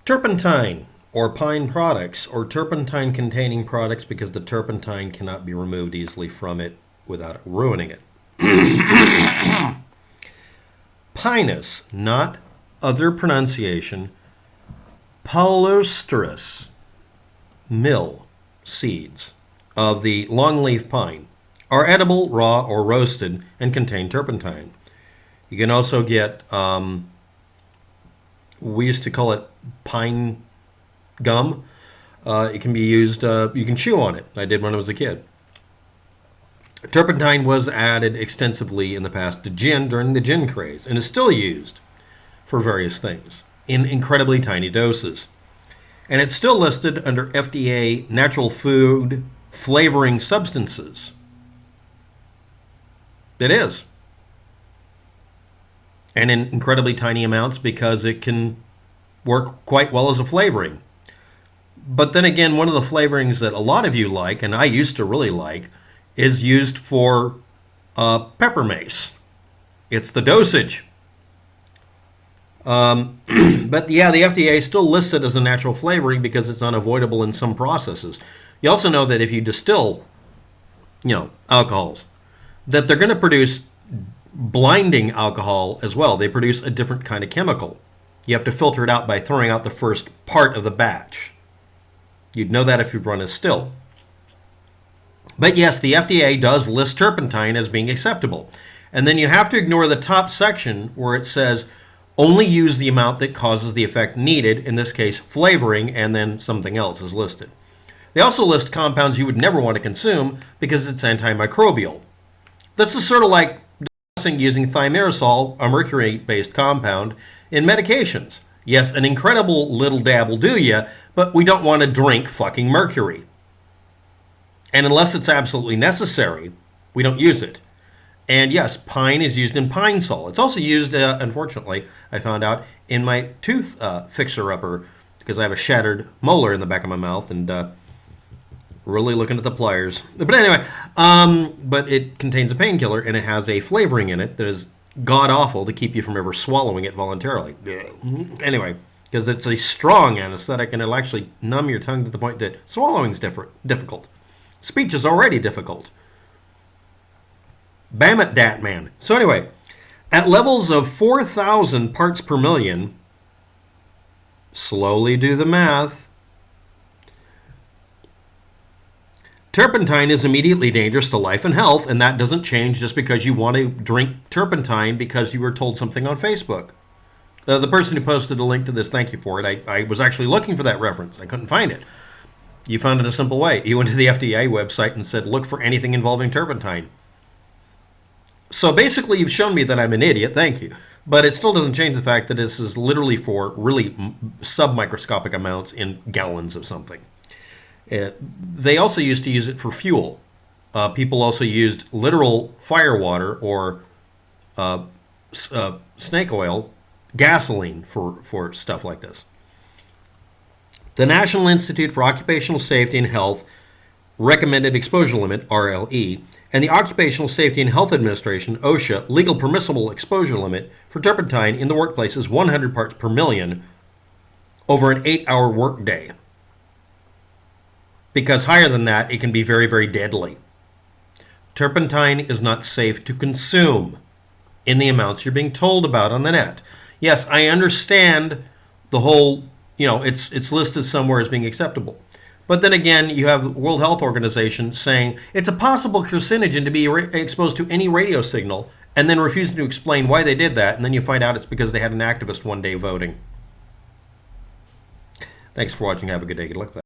Turpentine, or pine products, or turpentine-containing products because the turpentine cannot be removed easily from it without ruining it. Pinus, not other pronunciation, palustris, mill seeds of the longleaf pine are edible, raw, or roasted and contain turpentine. You can also get, we used to call it pine gum. It can be used, you can chew on it. I did when I was a kid. Turpentine was added extensively in the past to gin during the gin craze and is still used for various things in incredibly tiny doses. And it's still listed under FDA natural food flavoring substances. It is. And in incredibly tiny amounts because it can work quite well as a flavoring. But then again, one of the flavorings that a lot of you like, and I used to really like, is used for pepper mace. It's the dosage. But yeah, the FDA still lists it as a natural flavoring because it's unavoidable in some processes. You also know that if you distill, alcohols, that they're going to produce blinding alcohol as well. They produce a different kind of chemical. You have to filter it out by throwing out the first part of the batch. You'd know that if you'd run a still. But yes, the FDA does list turpentine as being acceptable. And then you have to ignore the top section where it says only use the amount that causes the effect needed, in this case flavoring, and then something else is listed. They also list compounds you would never want to consume because it's antimicrobial. This is sort of like discussing using thimerosal, a mercury-based compound, in medications. Yes, an incredible little dab will do you, but we don't want to drink fucking mercury. And unless it's absolutely necessary, we don't use it. And yes, pine is used in pine sol. It's also used, unfortunately, I found out, in my tooth fixer-upper because I have a shattered molar in the back of my mouth and really looking at the pliers. But anyway, but it contains a painkiller and it has a flavoring in it that is god-awful to keep you from ever swallowing it voluntarily. Anyway, because it's a strong anesthetic and it'll actually numb your tongue to the point that swallowing's difficult. Speech is already difficult. Bam it, dat man. So anyway, at levels of 4,000 parts per million, slowly do the math, turpentine is immediately dangerous to life and health, and that doesn't change just because you want to drink turpentine because you were told something on Facebook. The person who posted a link to this, thank you for it. I was actually looking for that reference. I couldn't find it. You found it a simple way. You went to the FDA website and said, look for anything involving turpentine. So basically, you've shown me that I'm an idiot, thank you. But it still doesn't change the fact that this is literally for really submicroscopic amounts in gallons of something. They also used to use it for fuel. People also used literal fire water or snake oil, gasoline for stuff like this. The National Institute for Occupational Safety and Health recommended exposure limit, RLE, and the Occupational Safety and Health Administration, OSHA, legal permissible exposure limit for turpentine in the workplace is 100 parts per million over an 8-hour workday. Because higher than that, it can be very, very deadly. Turpentine is not safe to consume in the amounts you're being told about on the net. Yes, I understand the whole, it's listed somewhere as being acceptable. But then again, you have the World Health Organization saying it's a possible carcinogen to be exposed to any radio signal, and then refusing to explain why they did that, and then you find out it's because they had an activist one day voting. Thanks for watching. Have a good day. Good luck with that.